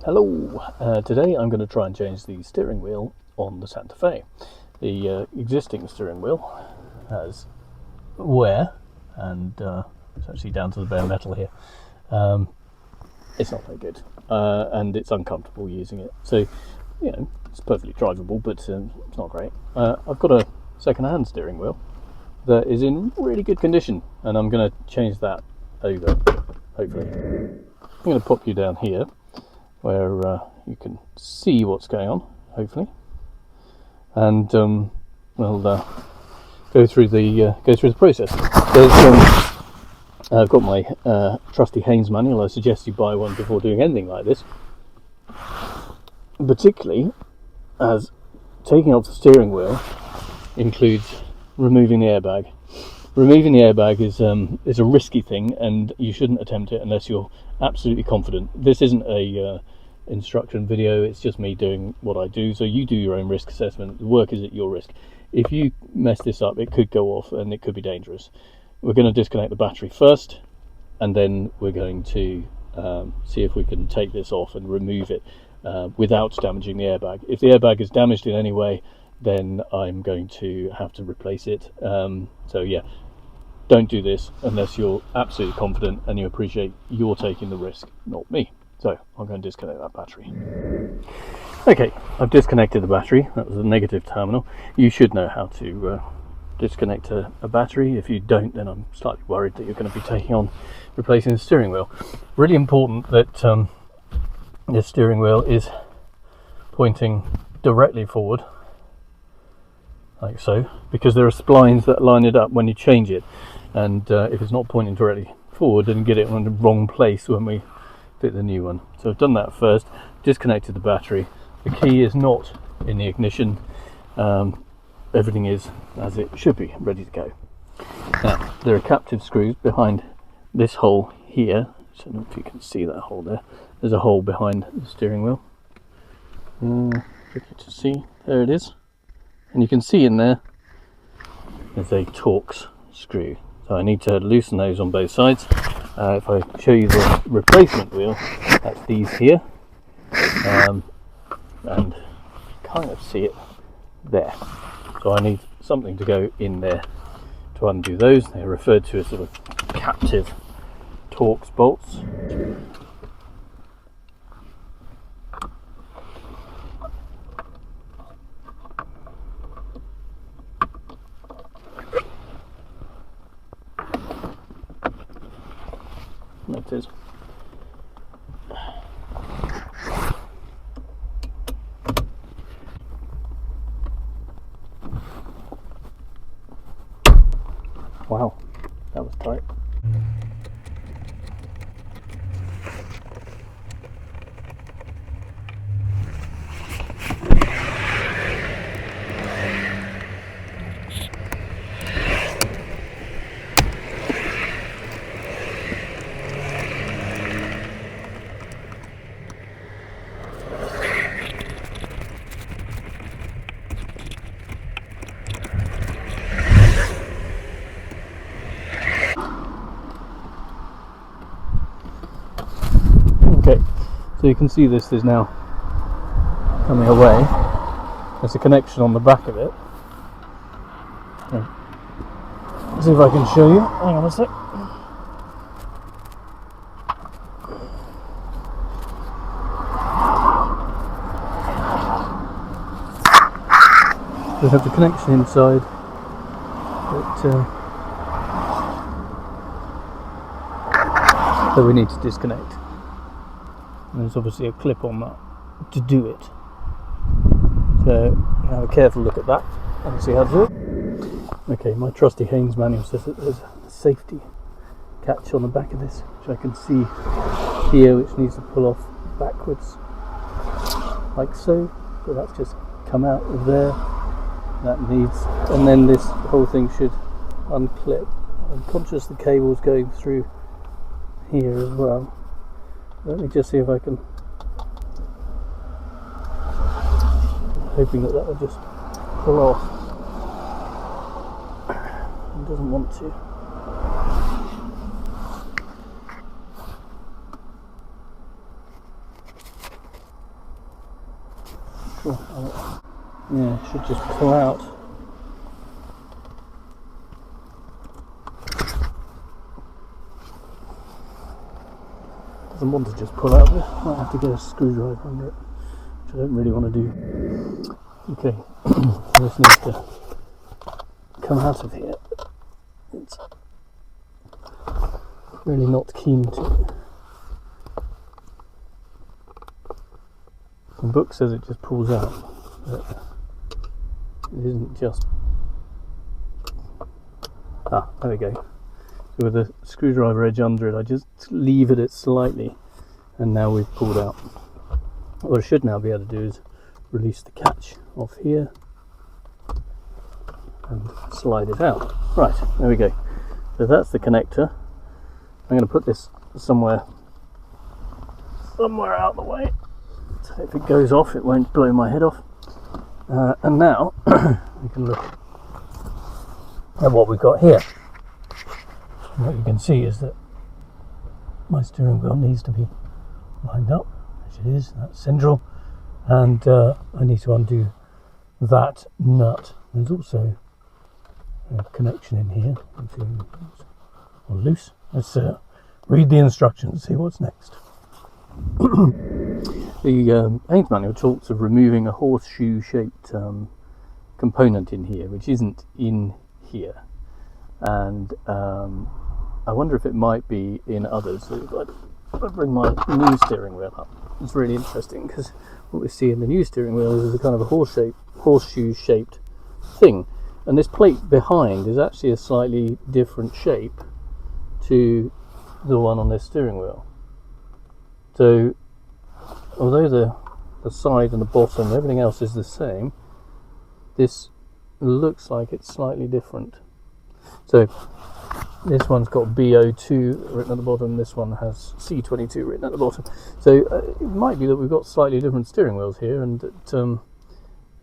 Hello, today I'm going to try and change the steering wheel on the Santa Fe. The existing steering wheel has wear and it's actually down to the bare metal here. It's not very good and it's uncomfortable using it. So, it's perfectly drivable, but it's not great. I've got a second-hand steering wheel that is in really good condition and I'm going to change that over, hopefully. I'm going to pop you down here where you can see what's going on, hopefully, and we'll go through the process. I've got my trusty Haynes manual. I suggest you buy one before doing anything like this, particularly as taking off the steering wheel includes removing the airbag. Removing the airbag is a risky thing, and you shouldn't attempt it unless you're absolutely confident. This isn't a instruction video, it's just me doing what I do, so you do your own risk assessment. The work is at your risk. If you mess this up, it could go off and it could be dangerous. We're going to disconnect the battery first, and then we're going to see if we can take this off and remove it without damaging the airbag. If the airbag is damaged in any way, then I'm going to have to replace it. So yeah, don't do this unless you're absolutely confident and you appreciate you're taking the risk, not me. So I'm going to disconnect that battery. Okay, I've disconnected the battery. That was the negative terminal. You should know how to disconnect a battery. If you don't, then I'm slightly worried that you're going to be taking on replacing the steering wheel. Really important that this steering wheel is pointing directly forward, like so, because there are splines that line it up when you change it, and if it's not pointing directly forward, then get it on the wrong place when we fit the new one. So I've done that first, disconnected the battery. The key is not in the ignition. Everything is as it should be, ready to go. Now, there are captive screws behind this hole here. So I don't know if you can see that hole there. There's a hole behind the steering wheel. Tricky to see. There it is. And you can see in there there's a Torx screw. So I need to loosen those on both sides. If I show you the replacement wheel, that's these here. And you kind of see it there. So I need something to go in there to undo those. They're referred to as sort of captive Torx bolts. That is. Wow, that was tight. Okay, so you can see this is now coming away. There's a connection on the back of it. Let's see if I can show you. Hang on a sec. We have the connection inside, that we need to disconnect. And there's obviously a clip on that to do it. So have a careful look at that and see how to do it. Okay, my trusty Haynes manual says that there's a safety catch on the back of this, which I can see here, which needs to pull off backwards, like so. So that's just come out of there. That needs, and then this whole thing should unclip. I'm conscious the cable's going through here as well. Let me just see if I can. I'm hoping that will just pull off. It doesn't want to. sure. Yeah, it should just pull out. Doesn't want to just pull out. Might have to get a screwdriver under it, which I don't really want to do. Okay, this needs to come out of here. It's really not keen to. The book says it just pulls out, but it isn't just. Ah, there we go. So with the screwdriver edge under it, I just levered it slightly, and now we've pulled out. What I should now be able to do is release the catch off here and slide it out. Right, there we go. So that's the connector. I'm going to put this somewhere out of the way, so if it goes off it won't blow my head off. And now we can look at what we've got here. And what you can see is that my steering wheel needs to be lined up, as it is. That's central, and I need to undo that nut. There's also a connection in here, or loose. Let's read the instructions and see what's next. The paint manual talks of removing a horseshoe-shaped component in here, which isn't in here, and I wonder if it might be in others. So if I bring my new steering wheel up, it's really interesting, because what we see in the new steering wheel is a kind of a horseshoe-shaped thing, and this plate behind is actually a slightly different shape to the one on this steering wheel. So although the side and the bottom and everything else is the same, this looks like it's slightly different. So this one's got BO2 written at the bottom, this one has C22 written at the bottom. So it might be that we've got slightly different steering wheels here, and that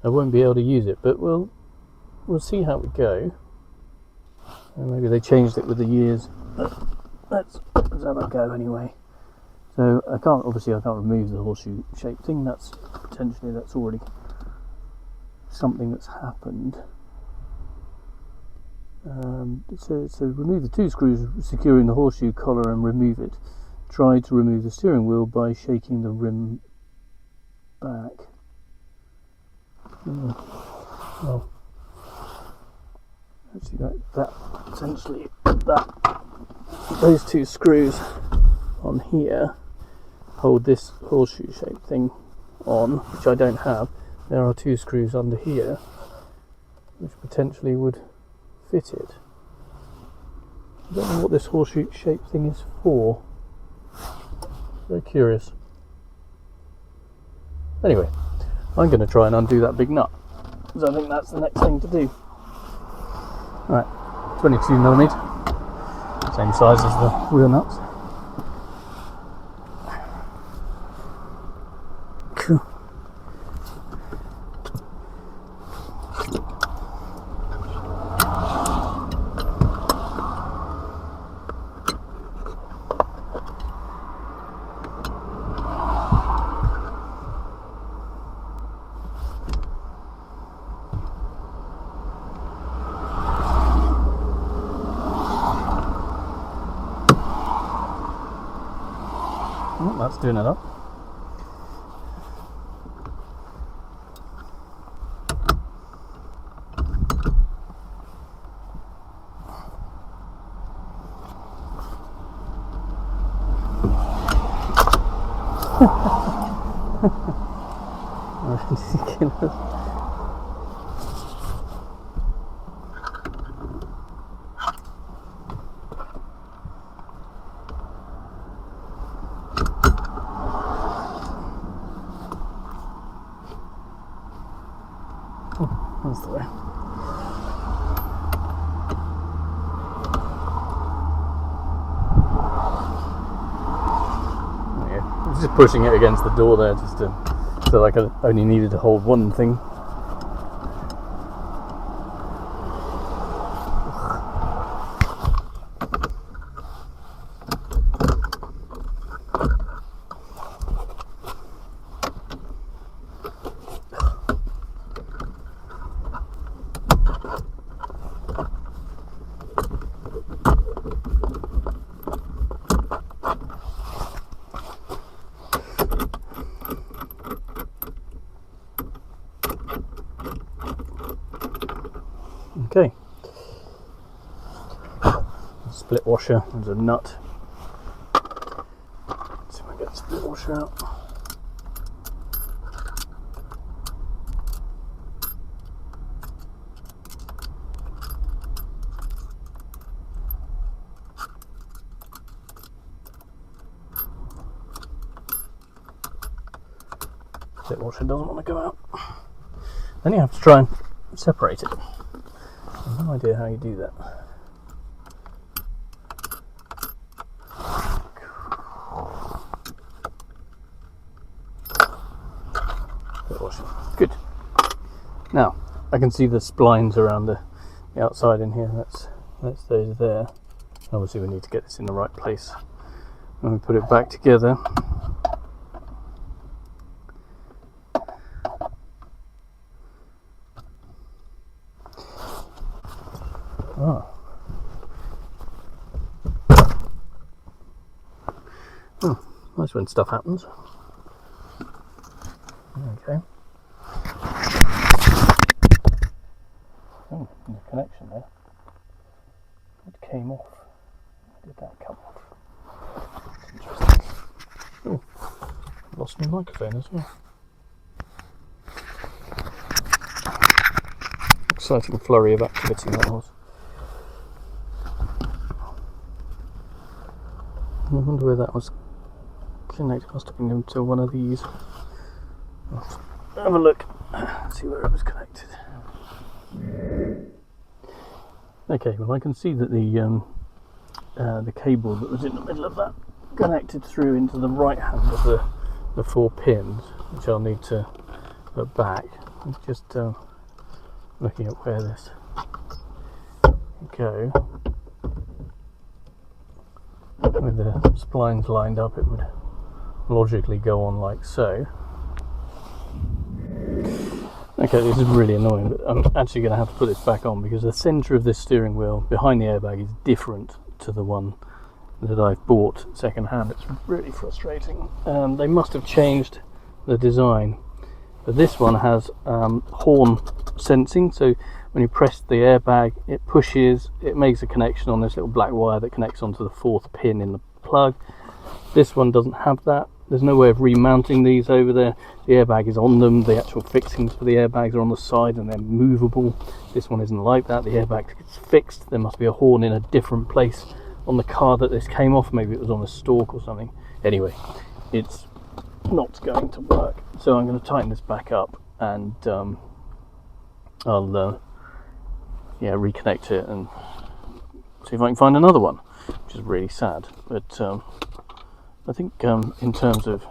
I won't be able to use it, but we'll see how we go. And maybe they changed it with the years, but let's have a go anyway. So I can't remove the horseshoe shaped thing. That's already something that's happened. So remove the two screws securing the horseshoe collar and remove it. Try to remove the steering wheel by shaking the rim back. Well, actually that essentially those two screws on here hold this horseshoe shaped thing on, which I don't have. There are two screws under here which potentially would fit it. I don't know what this horseshoe shaped thing is for. Very curious. Anyway, I'm going to try and undo that big nut, because I think that's the next thing to do. Right, 22mm, same size as the wheel nuts. Cool. Oh, that's doing it up. That's the way. Yeah, I was just pushing it against the door there, just to, so like I only needed to hold one thing. split washer. There's a nut. Let's see if I get the split washer out. Split washer doesn't want to go out. Then you have to try and separate it. I have no idea how you do that. Good. Now I can see the splines around the outside in here. That's those there. Obviously we need to get this in the right place. When we put it back together, nice when stuff happens. Okay. Oh, the connection there. It came off. Where did that come off? Interesting. Oh, lost my microphone as well. Exciting flurry of activity that was. I wonder where that was connected. Must have been to one of these. Let's have a look, see where it was connected. Okay, well I can see that the cable that was in the middle of that connected through into the right hand of the 4 pins, which I'll need to put back. I'm just looking at where this go. With the splines lined up, it would logically go on like so. Okay, this is really annoying, but I'm actually going to have to put this back on because the centre of this steering wheel behind the airbag is different to the one that I've bought second hand. It's really frustrating. They must have changed the design, but this one has horn sensing, so when you press the airbag it pushes, it makes a connection on this little black wire that connects onto the 4th pin in the plug. This one doesn't have that. There's no way of remounting these over there. The airbag is on them. The actual fixings for the airbags are on the side and they're movable. This one isn't like that. The airbag gets fixed. There must be a horn in a different place on the car that this came off. Maybe it was on a stalk or something. Anyway, it's not going to work. So I'm going to tighten this back up and I'll reconnect it and see if I can find another one, which is really sad. But I think in terms of,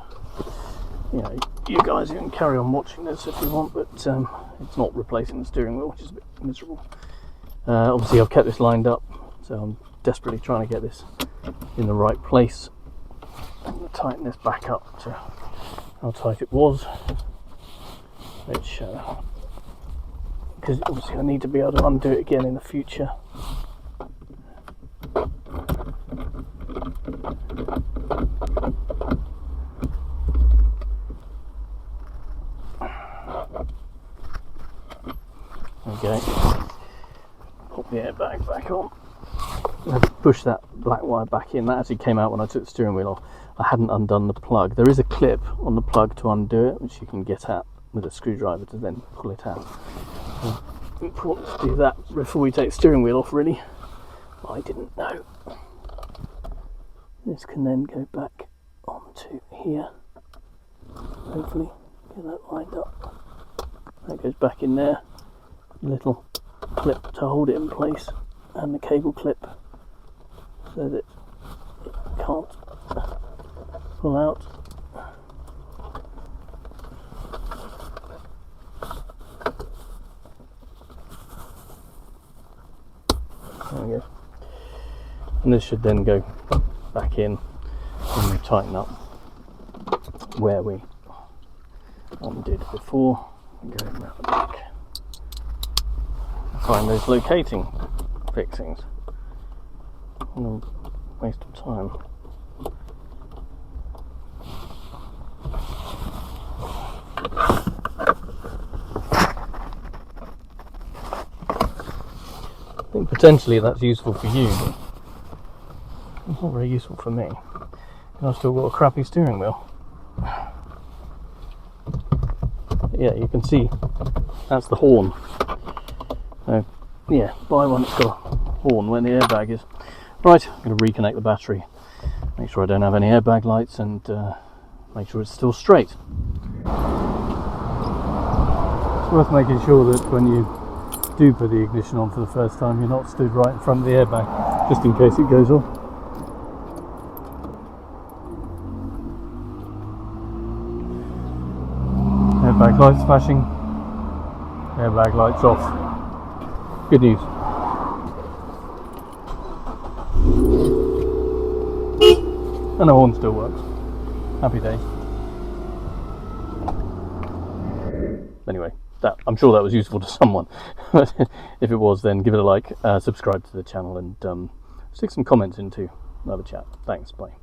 you guys can carry on watching this if you want, but it's not replacing the steering wheel, which is a bit miserable. Obviously I've kept this lined up, so I'm desperately trying to get this in the right place. I'm going to tighten this back up to how tight it was, which because obviously I need to be able to undo it again in the future. Okay, pop the airbag back on. I had to push that black wire back in. That actually came out when I took the steering wheel off. I hadn't undone the plug. There is a clip on the plug to undo it, which you can get at with a screwdriver to then pull it out. Important to do that before we take the steering wheel off, really. I didn't know. This can then go back onto here. Hopefully get that lined up. That goes back in there. Little clip to hold it in place, and the cable clip so that it can't pull out. There we go. And this should then go back in when we tighten up where we undid before and go around the back. Find those locating fixings. No waste of time. I think potentially that's useful for you. not very useful for me. And I've still got a crappy steering wheel. Yeah, you can see that's the horn. So, yeah, buy one that's got a horn when the airbag is. Right, I'm going to reconnect the battery, make sure I don't have any airbag lights, and make sure it's still straight. It's worth making sure that when you do put the ignition on for the first time, you're not stood right in front of the airbag, just in case it goes off. Airbag lights flashing, airbag lights off. Good news. And the horn still works. Happy days. Anyway, I'm sure that was useful to someone. If it was, then give it a like, subscribe to the channel, and stick some comments in too. Have a chat. Thanks, bye.